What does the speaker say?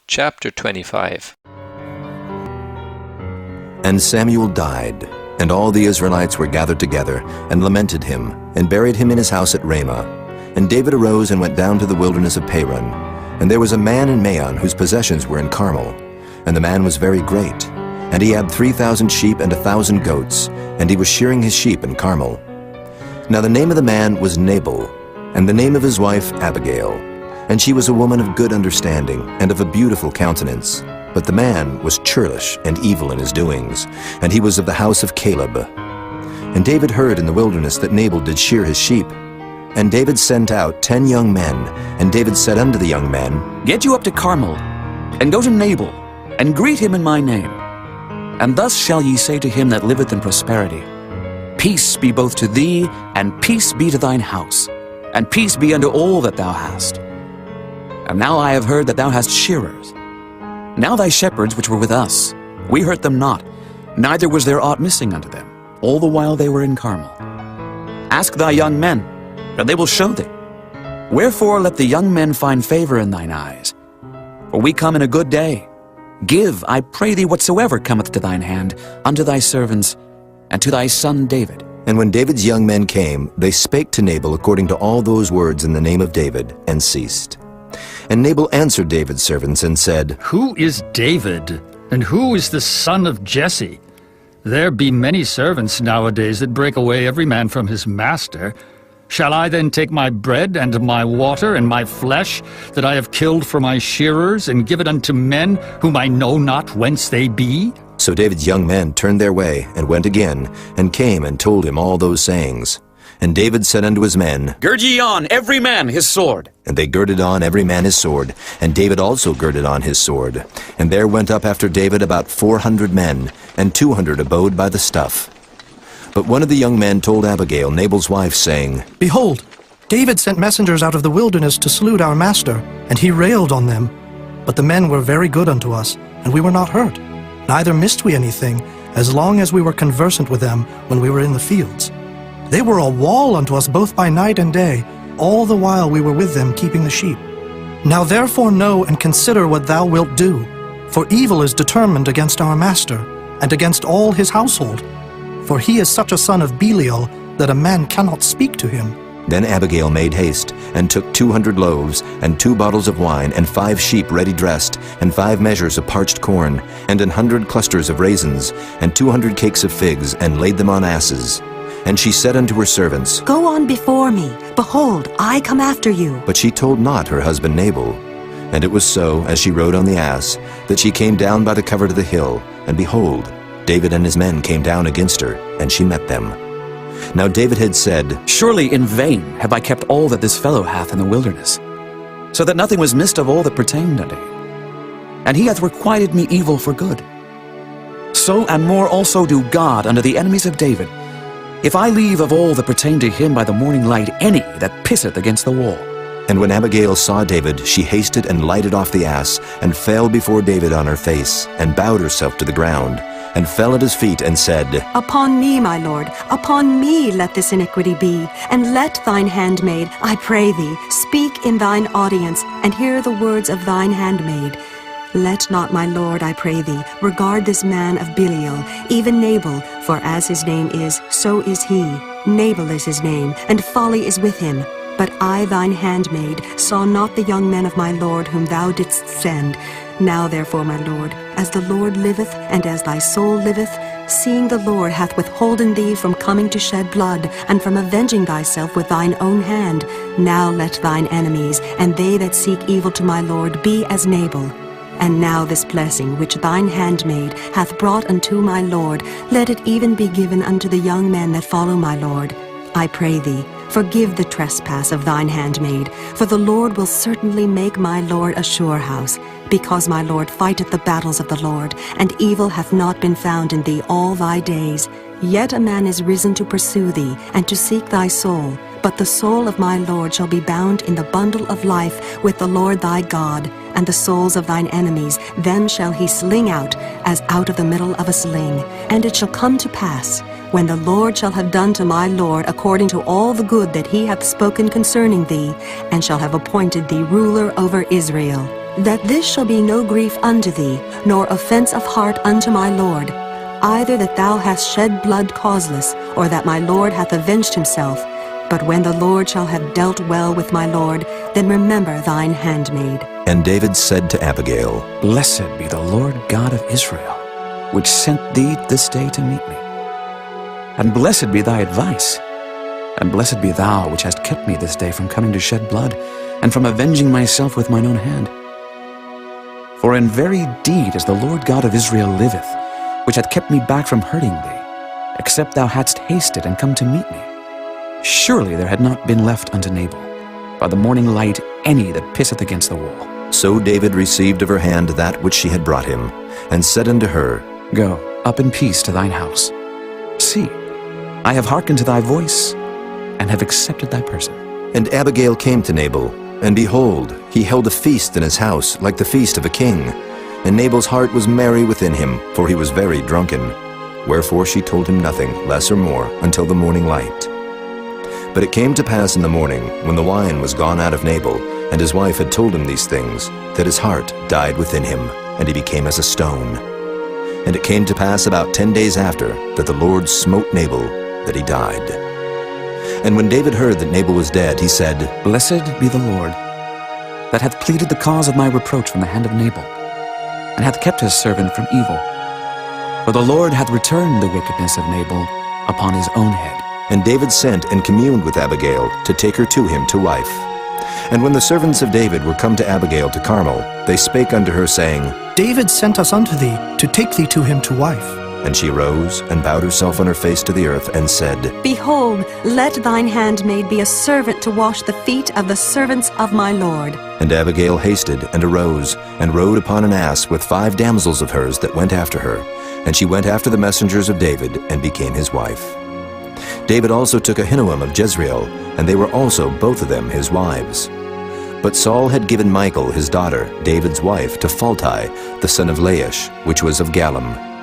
Chapter 25. And Samuel died, and all the Israelites were gathered together, and lamented him, and buried him in his house at Ramah. And David arose and went down to the wilderness of Paran. And there was a man in Maon whose possessions were in Carmel. And the man was very great. And he had 3,000 sheep and 1,000 goats, and he was shearing his sheep in Carmel. Now the name of the man was Nabal, and the name of his wife Abigail. And she was a woman of good understanding, and of a beautiful countenance. But the man was churlish and evil in his doings, and he was of the house of Caleb. And David heard in the wilderness that Nabal did shear his sheep. And David sent out 10 young men, and David said unto the young men, Get you up to Carmel, and go to Nabal, and greet him in my name. And thus shall ye say to him that liveth in prosperity, Peace be both to thee, and peace be to thine house, and peace be unto all that thou hast. And now I have heard that thou hast shearers. Now thy shepherds which were with us, we hurt them not, neither was there aught missing unto them, all the while they were in Carmel. Ask thy young men, and they will show thee. Wherefore let the young men find favor in thine eyes. For we come in a good day. Give, I pray thee, whatsoever cometh to thine hand, unto thy servants, and to thy son David. And when David's young men came, they spake to Nabal according to all those words in the name of David, and ceased. And Nabal answered David's servants and said, Who is David, and who is the son of Jesse? There be many servants nowadays that break away every man from his master. Shall I then take my bread and my water and my flesh that I have killed for my shearers, and give it unto men whom I know not whence they be? So David's young men turned their way, and went again, and came and told him all those sayings. And David said unto his men, Gird ye on, every man his sword. And they girded on every man his sword, and David also girded on his sword. And there went up after David about 400 men, and 200 abode by the stuff. But one of the young men told Abigail, Nabal's wife, saying, Behold, David sent messengers out of the wilderness to salute our master, and he railed on them. But the men were very good unto us, and we were not hurt. Neither missed we anything, as long as we were conversant with them when we were in the fields. They were a wall unto us both by night and day, all the while we were with them keeping the sheep. Now therefore know and consider what thou wilt do, for evil is determined against our master, and against all his household. For he is such a son of Belial, that a man cannot speak to him. Then Abigail made haste, and took 200 loaves, and 2 bottles of wine, and 5 sheep ready dressed, and 5 measures of parched corn, and 100 clusters of raisins, and 200 cakes of figs, and laid them on asses. And she said unto her servants, Go on before me. Behold, I come after you. But she told not her husband Nabal. And it was so, as she rode on the ass, that she came down by the covert of the hill, and behold, David and his men came down against her, and she met them. Now David had said, Surely in vain have I kept all that this fellow hath in the wilderness, so that nothing was missed of all that pertained unto him. And he hath requited me evil for good. So and more also do God unto the enemies of David, if I leave of all that pertain to him by the morning light any that pisseth against the wall. And when Abigail saw David, she hasted and lighted off the ass, and fell before David on her face, and bowed herself to the ground, and fell at his feet, and said, Upon me, my lord, upon me let this iniquity be, and let thine handmaid, I pray thee, speak in thine audience, and hear the words of thine handmaid. Let not, my lord, I pray thee, regard this man of Belial, even Nabal, for as his name is, so is he. Nabal is his name, and folly is with him. But I, thine handmaid, saw not the young men of my lord whom thou didst send. Now therefore, my lord, as the Lord liveth, and as thy soul liveth, seeing the Lord hath withholden thee from coming to shed blood, and from avenging thyself with thine own hand, now let thine enemies, and they that seek evil to my lord, be as Nabal. And now this blessing which thine handmaid hath brought unto my lord, let it even be given unto the young men that follow my lord. I pray thee, forgive the trespass of thine handmaid, for the Lord will certainly make my lord a sure house, because my lord fighteth the battles of the Lord, and evil hath not been found in thee all thy days. Yet a man is risen to pursue thee, and to seek thy soul. But the soul of my lord shall be bound in the bundle of life with the Lord thy God, and the souls of thine enemies, them shall he sling out, as out of the middle of a sling. And it shall come to pass, when the Lord shall have done to my Lord according to all the good that he hath spoken concerning thee, and shall have appointed thee ruler over Israel, that this shall be no grief unto thee, nor offense of heart unto my lord, either that thou hast shed blood causeless, or that my lord hath avenged himself. But when the Lord shall have dealt well with my lord, then remember thine handmaid. And David said to Abigail, Blessed be the Lord God of Israel, which sent thee this day to meet me. And blessed be thy advice, and blessed be thou which hast kept me this day from coming to shed blood, and from avenging myself with mine own hand. For in very deed as the Lord God of Israel liveth, which hath kept me back from hurting thee, except thou hadst hasted and come to meet me, surely there had not been left unto Nabal by the morning light any that pisseth against the wall. So David received of her hand that which she had brought him, and said unto her, Go up in peace to thine house. See, I have hearkened to thy voice, and have accepted thy person. And Abigail came to Nabal, and behold, he held a feast in his house, like the feast of a king. And Nabal's heart was merry within him, for he was very drunken. Wherefore she told him nothing, less or more, until the morning light. But it came to pass in the morning, when the wine was gone out of Nabal, and his wife had told him these things, that his heart died within him, and he became as a stone. And it came to pass about 10 days after, that the Lord smote Nabal, that he died. And when David heard that Nabal was dead, he said, Blessed be the Lord, that hath pleaded the cause of my reproach from the hand of Nabal, and hath kept his servant from evil. For the Lord hath returned the wickedness of Nabal upon his own head. And David sent and communed with Abigail to take her to him to wife. And when the servants of David were come to Abigail to Carmel, they spake unto her, saying, David sent us unto thee to take thee to him to wife. And she rose and bowed herself on her face to the earth, and said, Behold, let thine handmaid be a servant to wash the feet of the servants of my lord. And Abigail hasted and arose, and rode upon an ass with 5 damsels of hers that went after her. And she went after the messengers of David, and became his wife. David also took Ahinoam of Jezreel, and they were also both of them his wives. But Saul had given Michal his daughter, David's wife, to Phalti, the son of Laish, which was of Gallim.